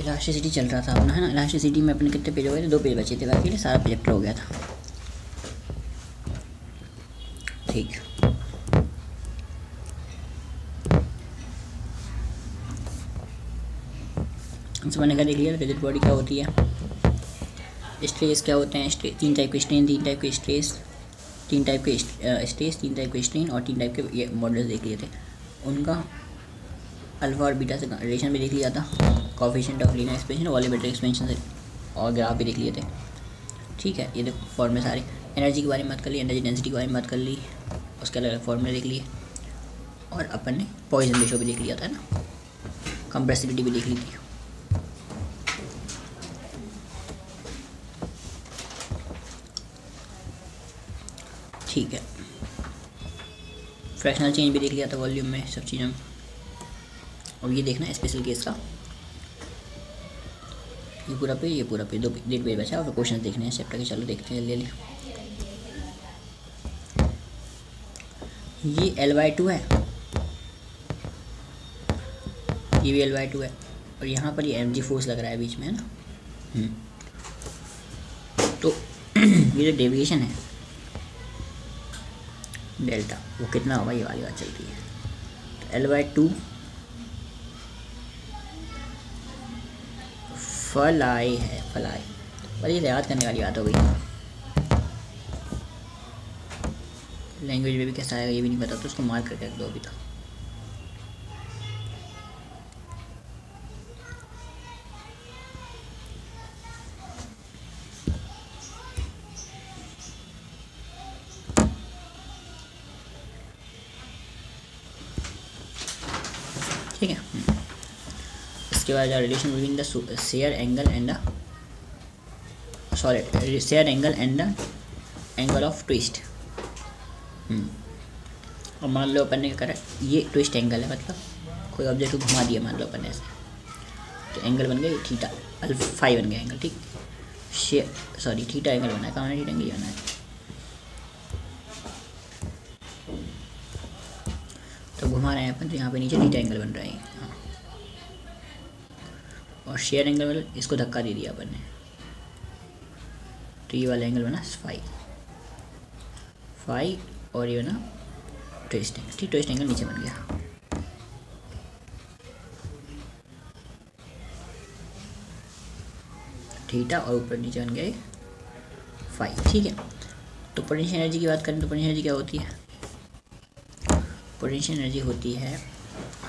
Elasticity चल रहा था अपना, है ना। इलास्टिसिटी में अपने कितने पेज हो गए थे? 2 पेज बचे थे, बाकी सारा प्रोजेक्ट हो गया था। ठीक, मैंने क्या देख लिया, रिजिड बॉडी क्या होती है, स्ट्रेस क्या होते हैं, 3 टाइप के स्ट्रेन, 3 टाइप के स्ट्रेस, 3 टाइप के स्ट्रेस, 3 टाइप के स्ट्रेन और 3 टाइप के ये मॉडल्स देख लिए थे। उनका अल्फा और बीटा से रिलेशन भी देख लिया था, coefficient of linear expansion, volumetric expansion से और ग्राफ भी देख लिए थे। ठीक है, ये देखो फॉर्मूले सारे, एनर्जी के बारे में बात कर ली, एनर्जी डेंसिटी के बारे में बात कर ली, उसके अलग अलग फॉर्मूले देख लिए, और अपन ने पॉइजन रेशो भी देख लिया था ना, कंप्रेसिबिलिटी भी देख ली थी। ठीक है, फ्रैक्शनल चेंज भी देख लिया था वॉल्यूम में, सब चीज़ों में। और ये देखना स्पेशल केस का, ये पूरा पे, ये पूरा पे, 2 पेज बचा और क्वेश्चन देखने हैं चैप्टर के। चलो देखते हैं जल्दी। ये L/2 है, ये भी L/2 है, और यहाँ पर ये mg फोर्स लग रहा है बीच में, है ना। तो ये जो डेविएशन है डेल्टा, वो कितना होगा, ये वाली बात चलती है। तो L/2 फलाई है, फलाई, पर ये याद करने वाली बात हो गई। लैंग्वेज में भी कैसा आएगा ये भी नहीं पता, तो उसको मार्क करके रख दो अभी तो। ठीक है, इसके बाद relation between the shear angle and the shear angle and the angle of twist. और मान लो अपन ने क्या करा, ये ट्विस्ट एंगल है, मतलब कोई ऑब्जेक्ट को घुमा दिया मान लो अपन ने ऐसे, तो एंगल बन गया थीटा, फाई बन गया एंगल। ठीक, थीटा एंगल बना है, कहाँ है थीटा एंगल बना है, तो घुमा रहे हैं अपन, तो यहाँ पे नीचे थीटा एंगल बन रहा है। हाँ, और शेयर एंगल मतलब इसको धक्का दे दिया अपन ने, तो ये वाला एंगल बना फाई, और ये बना ट्विस्ट एंगल। ठीक, ट्विस्ट एंगल नीचे बन गया। थीटा और ऊपर नीचे बन गया फाई। ठीक है, तो पोटेंशियल एनर्जी की बात करें तो पोटेंशियल एनर्जी क्या होती है, पोटेंशियल एनर्जी होती है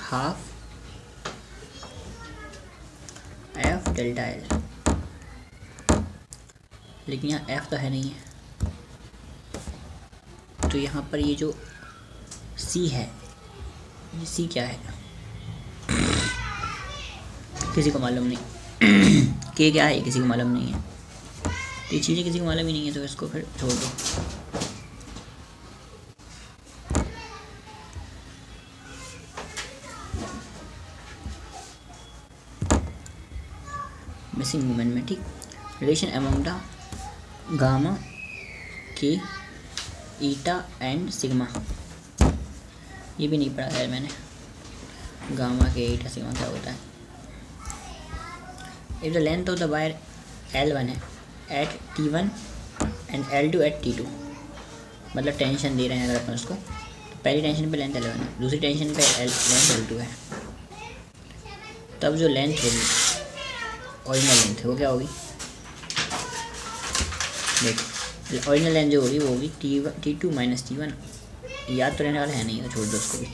हाफ एफ डेल्टा एल, लेकिन यहाँ एफ तो है नहीं है, तो यहाँ पर ये जो सी है, ये सी क्या है किसी को मालूम नहीं के क्या है किसी को मालूम नहीं है, तो ये चीज़ें किसी को मालूम ही नहीं है, तो इसको फिर छोड़ दो। मिसिंग मोमेंट में, ठीक, रिलेशन अमंग द गामा के ईटा एंड सिग्मा, ये भी नहीं पढ़ा है मैंने, गामा के ईटा सिग्मा क्या होता है। If the length of the wire L1 है eight T1 and L2 eight T2, मतलब टेंशन दे रहे हैं अगर अपन उसको, तो पहली टेंशन पे लेंथ L1 है, दूसरी टेंशन पे लेंथ L2 है, तब जो लेंथ होगी ओरिजिनल लेंथ है वो क्या होगी, देख ओरिजिनल लेंथ जो होगी वो होगी T2 माइनस T1। याद तो रहने वाला है नहीं, तो छोड़ दो उसको भी।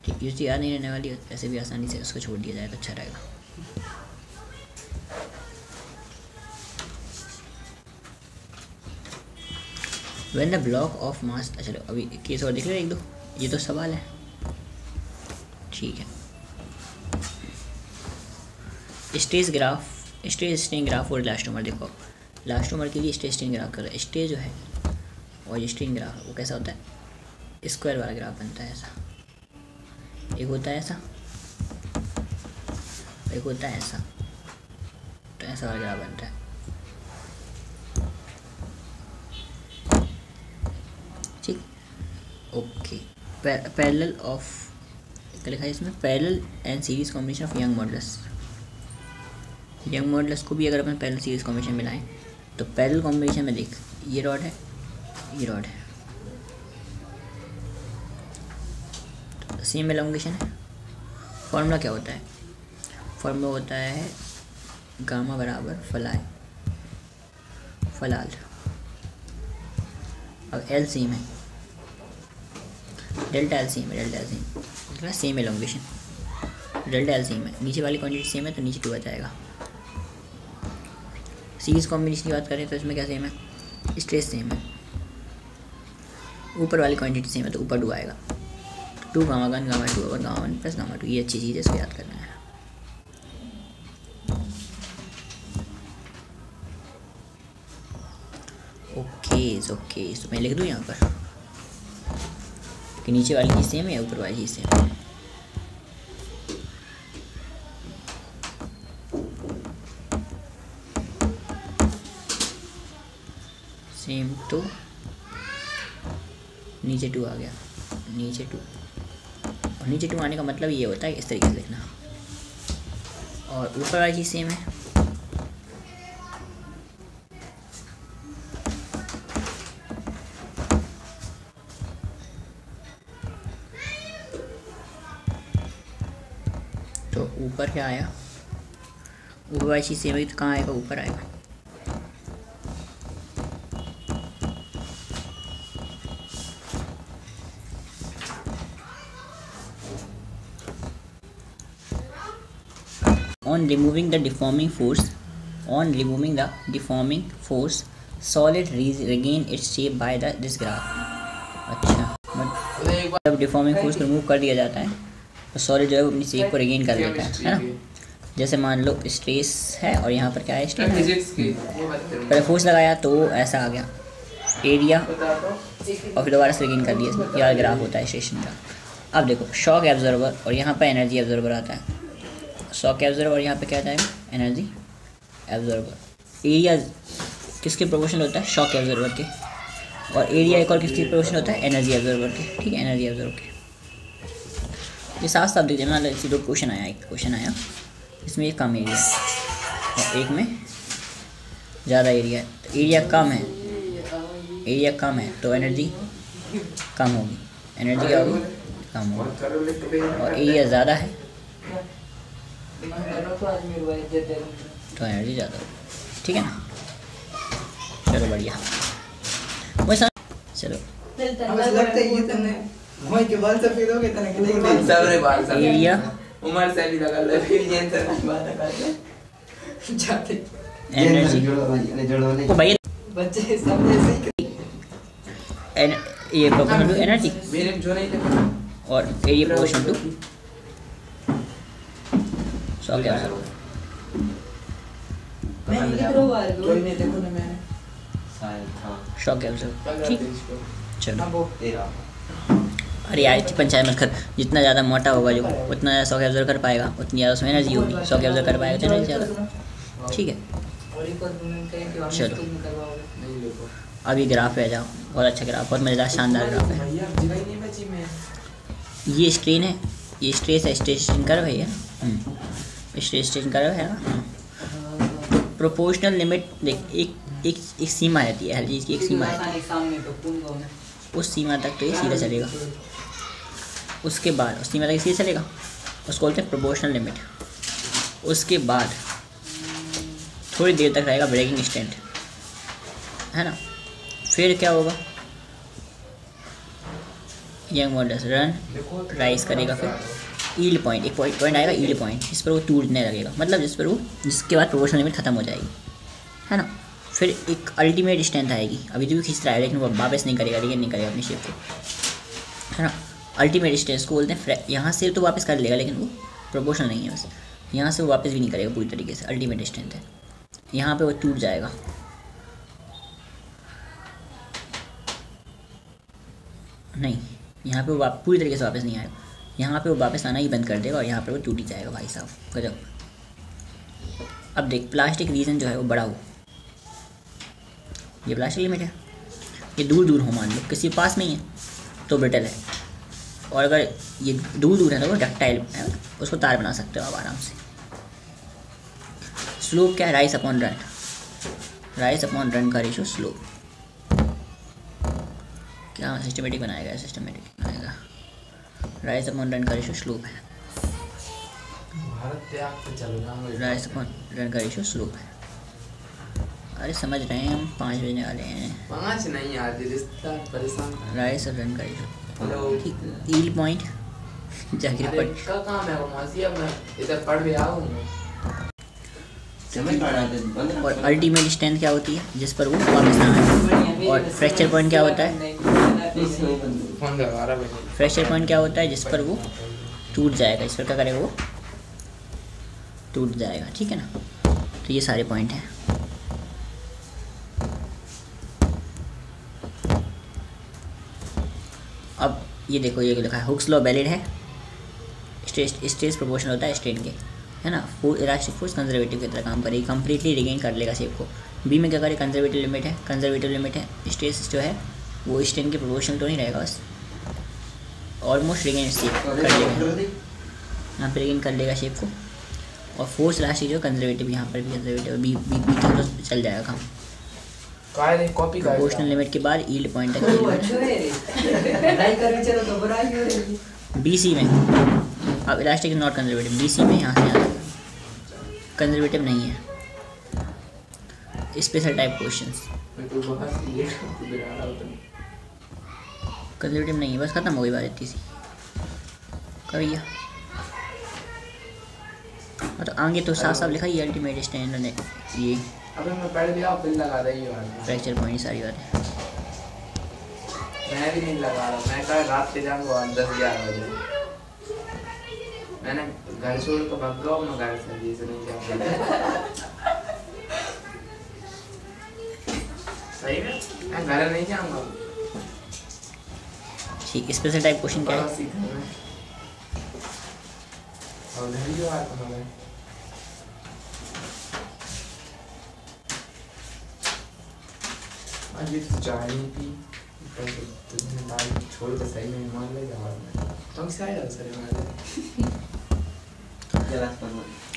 ठीक, ये याद नहीं रहने वाली, ऐसे भी आसानी से उसको छोड़ दिया जाए तो अच्छा रहेगा। When the block of mass, चलो अभी केस और देख लो 1-2, ये तो सवाल है। ठीक है, स्टेज स्ट्रेन ग्राफ और इलास्टोमर, देखो इलास्टोमर के लिए स्ट्रेन ग्राफ कर रहे हैं, स्टेज जो है और स्ट्रेन ग्राफ वो कैसा होता है, स्क्वायर वाला ग्राफ बनता है ऐसा, एक होता है ऐसा, एक होता है ऐसा, तो ऐसा वाला ग्राफ बनता है। ठीक, ओके, पैरेलल ऑफ क्या लिखा है इसमें, parallel and series combination of young modulus, young models को भी अगर अपन पैरेलल सीरीज कॉम्बिनेशन मिलाएं तो पैरेलल कॉम्बिनेशन में देख, ये रॉड है, ये रॉड है, तो सेम एलोंगेशन है। फॉर्मूला क्या होता है? फॉर्मूला होता है गामा बराबर फलाए फलाल। अब एल सेम है, डेल्टा एल सेम है, delta L same same elongation, delta L same है, नीचे वाली क्वांटिटी सेम है तो नीचे 2 आ जाएगा। सीरीज कॉम्बिनेशन की बात करें तो इसमें क्या सेम है? स्ट्रेस सेम है, ऊपर वाली क्वांटिटी सेम है तो ऊपर 2 आएगा। 2 गामा 1 गामा 2 और गामा 1 प्लस गामा 2, ये अच्छी चीज़ है, इसको याद करना है। ओके तो मैं लिख दूँ यहाँ पर कि नीचे वाली चीज़ सेम है या ऊपर वाली चीज़ सेम है। सेम तो नीचे 2 आ गया, नीचे 2, और नीचे 2 आने का मतलब ये होता है इस तरीके से लिखना, और ऊपर वाली चीज़ सेम है तो ऊपर क्या आया? ऊपर वाली चीज़ सेम है तो कहाँ आएगा? ऊपर आएगा। On removing the deforming force, solid regain its shape by this graph। अच्छा, जब डिफॉर्मिंग फोर्स को रिमूव कर दिया जाता है तो सॉलिड जो है वो अपनी शेप को रिगेन कर लेता है ना। जैसे मान लो स्ट्रेस है और यहाँ पर क्या है? स्ट्रेन। पहले फोर्स लगाया तो ऐसा आ गया एरिया, और फिर दोबारा से रिगेन कर दिया, यह ग्राफ होता है स्टेशन का। अब देखो शॉक एब्जॉर्बर और यहाँ पर एनर्जी एब्जॉर्बर आता है। शॉक एब्जॉर्बर और यहाँ पे क्या आता है? Energy absorber. एरिया किसके प्रोपोर्शनल होता है? शॉक एब्जॉर्बर के। और एरिया एक और किसके प्रोपोर्शनल होता है? एनर्जी एब्जॉर्बर के। ठीक है, एनर्जी एब्जॉर्बर के। ये साफ साफ दिख जाए, मतलब इसी 2 क्वेश्चन आया, एक क्वेश्चन आया इसमें ये कम एरिया और एक में ज़्यादा एरिया है। तो एरिया कम है तो एनर्जी कम होगी, एनर्जी क्या होगी? कम होगी। और एरिया ज़्यादा है तो एनर्जी ज़्यादा होगी। ठीक है ना? चलो बढ़िया, चलो एरिया एनर्जी को भाई ये प्रोपोर्शनल टू एनर्जी और area proportional to shock absorber. Shock absorber. ठीक, चलो। अरे यार इतनी पंचायत मत कर, जितना ज़्यादा मोटा होगा जो उतना ज़्यादा शॉक एब्जॉर्ब कर पाएगा, उतनी ज़्यादा उसमें एनर्जी होगी। शॉक एब्जॉर्ब कर पाएगा तो एनर्जी ज़्यादा। ठीक है, चलो अब ये ग्राफ पे आ जाओ। बहुत अच्छा ग्राफ, बहुत मज़ेदार शानदार ग्राफ है। ये स्ट्रेन है, ये स्ट्रेस है, स्ट्रेन कर्व है ये, स्ट्रेन कर्व है ना। तो प्रोपोर्शनल लिमिट देख, एक सीमा रहती है हर चीज़ की, एक सीमा है। उस सीमा तक तो ये सीधा चलेगा, उसके बाद उस सीमा तक सीधा चलेगा, उसको बोलते हैं प्रोपोर्शनल लिमिट। उसके बाद थोड़ी देर तक रहेगा ब्रेकिंग स्टैंड, है ना। फिर क्या होगा? यंग मॉडल्स रन राइज करेगा, फिर ईल्ड पॉइंट, एक पॉइंट आएगा ईल्ड पॉइंट, जिस पर वो टूटने लगेगा, मतलब जिसके बाद प्रोपोर्शनल लिमिट ख़त्म हो जाएगी, है ना। फिर एक अल्टीमेट स्ट्रेंथ आएगी, अभी जो भी खींच रहा है लेकिन वो वापस नहीं करेगा, रिगेन नहीं करेगा अपनी शेप को, है ना। अल्टीमेट स्ट्रेंथ को बोलते हैं, यहाँ से तो वापस कर लेगा लेकिन वो प्रोपोर्शनल नहीं है, बस यहाँ से वो वापस भी नहीं करेगा पूरी तरीके से, अल्टीमेट स्ट्रेंथ है। यहाँ पे वो टूट जाएगा, नहीं यहाँ पे वो पूरी तरीके से वापस नहीं आएगा, यहाँ पे वो वापस आना ही बंद कर देगा और यहाँ पे वो टूट ही जाएगा। भाई साहब गजब। अब देख, प्लास्टिक रीजन जो है वो बड़ा हो, ये प्लास्टिक लिमिट है, ये दूर दूर हो, मान लो किसी पास में ही है तो ब्रिटल है, और अगर ये दूर दूर है तो वो डक्टाइल है, उसको तार बना सकते हो आप आराम से। स्लोप क्या है, rise upon run, rise upon run का रेशो स्लोप। क्या सिस्टमेटिक बनाएगा, सिस्टमेटिक बनाएगा, राइज अपॉन रन का रेशो स्लोप है, राइज अपॉन रन का रेशो स्लोप है। अरे समझ रहे हैं हम, 5 बजने वाले हैं। 5 नहीं यार, रिश्ता परेशान। राइज और रन का रेशो, ठीक। यील्ड पॉइंट जाके पढ़ का काम है वो मासी, अब मैं इधर पढ़ भी आऊँ। और अल्टीमेट स्ट्रेंथ क्या होती है, जिस पर वो वापस ना आए। और फ्रैक्चर पॉइंट क्या होता है, फ्रैक्चर पॉइंट क्या होता है, जिस पर वो टूट जाएगा, इस पर क्या करेगा, वो टूट जाएगा, ठीक है ना। तो ये सारे पॉइंट हैं। अब ये देखो, ये लिखा है हुक्स लॉ वैलिड है, स्ट्रेस प्रोपोर्शनल होता है स्ट्रेन के, है ना। इलास्टिक फोर्स कंजर्वेटिव की तरह काम करेगी, कंप्लीटली रिगेन कर लेगा शेप को। बी में क्या करे, कंजर्वेटिव लिमिट है, कंजर्वेटिव लिमिट है, स्ट्रेस जो है वो स्ट्रेन के प्रोपोर्शनल तो नहीं रहेगा, बस ऑलमोस्ट रिगेन शेप कर लेगा, यहाँ पे रिगेन कर लेगा शेप को। और फोर्स इलास्टिक जो कंजर्वेटिव, यहाँ पर भी कंजर्वेटिव, बी बी बी तो चल जाएगा काम। प्रोपोर्शनल लिमिट के बाद यील्ड पॉइंट तक BC में। अब इलास्टिक नॉट कंजर्वेटिव, BC में यहाँ से यहाँ कंजर्वेटिव नहीं है। स्पेशल टाइप क्वेश्चंस कंजर्वेटिव नहीं है, बस खत्म हो गई बात इतनी सी करिए। तो आगे तो साफ साफ लिखा ये अल्टीमेट स्टैंडर्ड ने, ये अबे मैं पढ़ लिया, बिल लगा दे ये फ्रैक्चर पॉइंट सारी बातें। मैं भी नहीं लगा रहा, मैं कल रात के जाऊंगा 10-11 बजे। मैंने घर छोड़ के भाग गया, मैं घर से जी से नहीं जाऊंगा। सही में मैं घर नहीं जाऊंगा। ठीक, स्पेशल टाइप क्वेश्चन क्या है? और नहीं जो आता हमें आज ये चाय नहीं पी, तुमने दाल छोड़ के सही में मान ले जाओ में तुम से आया सर मारे।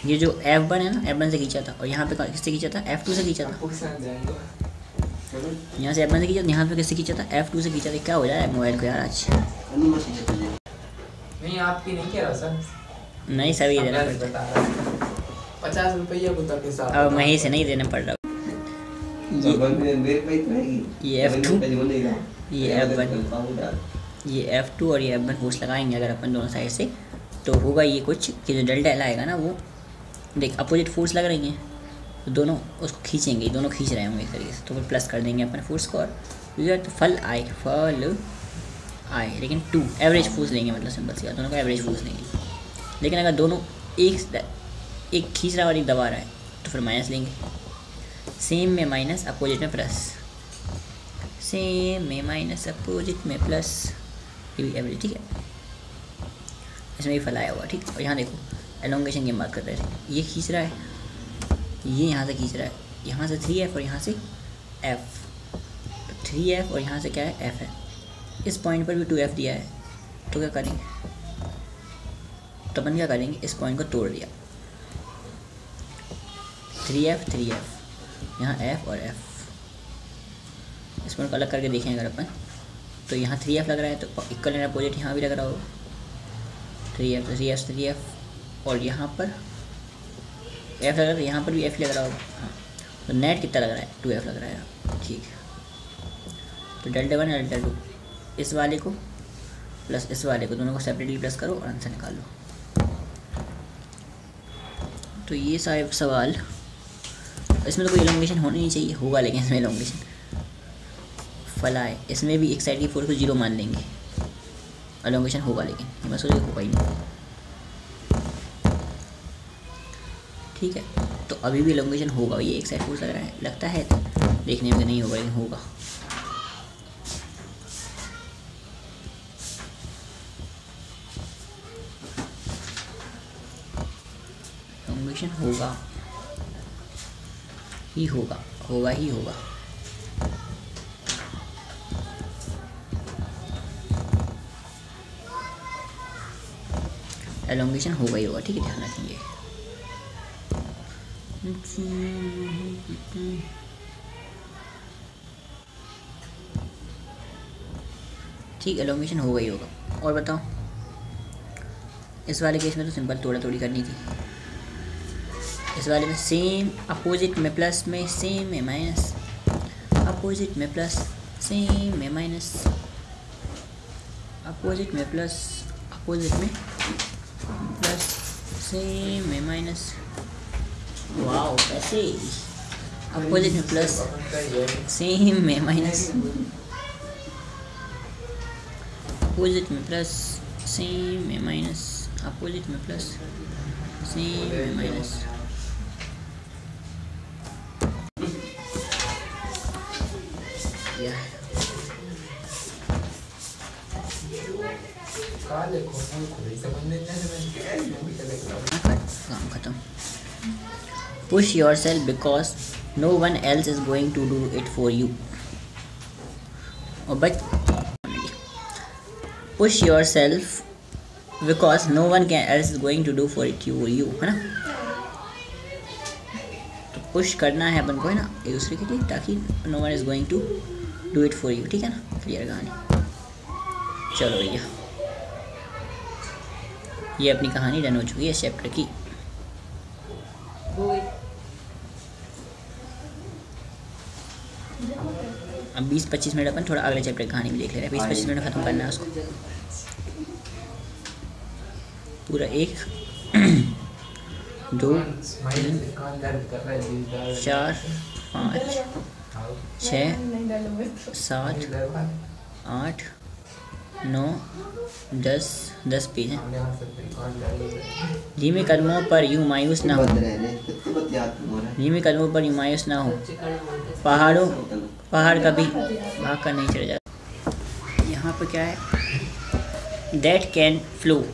ये जो F1 है ना, F1 से खींचा था, और यहाँ पे किससे खींचा था, F2 से खींचा था। यहाँ से F1 से खींचा, यहाँ पे किससे खींचा था, F2 से खींचा था। क्या हो जाए मोबाइल को यार आज? नहीं आपकी नहीं कह रहा सर, नहीं सभी देना पड़ता है, 50 रुपया बुता के साथ। अब वहीं से नहीं देना पड़ रहा। ये F2, ये F1, ये F2 और ये F1 फोर्स लगाएंगे अगर अपन दोनों साइड से, तो होगा ये कुछ कि जो डेल्टा एल आएगा ना, वो देख अपोजिट फोर्स लग रही हैं, तो दोनों उसको खींचेंगे, दोनों खींच रहे होंगे एक तरीके से, तो फिर प्लस कर देंगे अपन फोर्स को। और तो फल आए लेकिन 2 एवरेज फोर्स लेंगे, मतलब सिंपल सी बात, दोनों का एवरेज फोर्स लेंगे। लेकिन अगर दोनों एक खींच रहा है और एक दबा रहा है, तो फिर माइनस लेंगे। सेम में माइनस, अपोजिट में प्लस, सेम में माइनस, अपोजिट में प्लस, ये भी एवरेज, ठीक है। इसमें भी फल आया हुआ, ठीक। और यहाँ देखो एलोंगेशन की बात कर रहे थे, ये खींच रहा है, ये यहाँ से खींच रहा है, यहाँ से 3F और यहाँ से F, तो 3F और यहाँ से क्या है, F है। इस पॉइंट पर भी 2F दिया है, तो क्या करेंगे, तो अपन क्या करेंगे, इस पॉइंट को तोड़ दिया, 3F यहाँ F और F, इस पॉइंट को अलग करके देखें अगर अपन, तो यहाँ 3F लग रहा है, तो इक्वल एंड अपोजिट यहाँ भी लग रहा होगा, 3F और यहाँ पर F लग रहा है, तो यहाँ पर भी F लग रहा होगा। हाँ, तो नेट कितना लग रहा है, 2F लग रहा है, ठीक है। तो डेल्टा 1 और डेल्टा 2, इस वाले को प्लस इस वाले को, दोनों को सेपरेटली प्लस करो और आंसर निकाल लो। तो ये सारे सवाल, इसमें तो कोई एलोंगेशन होनी नहीं चाहिए, होगा लेकिन इसमें एलोंगेशन फलाए, इसमें भी एक साइड की फोर्स को 0 मान लेंगे, एलोंगेशन होगा, लेकिन मैं सोचा होगा ही नहीं, ठीक है। तो अभी भी एलोंगेशन होगा, ये एक साइड फोर्स लग रहा है, लगता है देखने में नहीं होगा, लेकिन होगा। एलोंगेशन होगा ही होगा, होगा ही होगा। एलोंगेशन होगा ही होगा, ठीक है, ध्यान रखेंगे। ठीक, एलोमेशन हो गई होगा। और बताओ, इस वाले केस में तो सिंपल तोड़ा तोड़ी करनी थी। इस वाले में सेम अपोजिट में प्लस में, सेम में माइनस, अपोजिट में प्लस, सेम में माइनस, अपोजिट में प्लस, अपोजिट में प्लस, सेम में माइनस। वाओ, कैसे? अपोजिट में प्लस, सेम में माइनस, अपोजिट में प्लस, सेम में माइनस, अपोजिट में प्लस, सेम में माइनस। काम खत्म। Push yourself because no one else is going to do it for you. और बच push yourself because no one can else is going to do for it you, है ना। तो push करना है अपन को, है ना, एक दूसरे के लिए, ताकि no one is going to do it for you. ठीक है ना, क्लियर कहानी। चलो भैया, ये अपनी कहानी डन हो चुकी है इस चैप्टर की। अब 20-25 मिनट अपन थोड़ा अगले चैप्टर की कहानी भी देख ले रहे हैं। 20-25 मिनट खत्म करना है उसको पूरा। 1 2 3 4 5 6 7 8 9 10 पेज हैं। धीमे कदमों पर यूं मायूस ना हो, धीमे कदमों पर यूं मायूस ना हो, पहाड़ कभी भाग कर नहीं चढ़ जाता। यहाँ पर क्या है, दैट कैन फ्लो,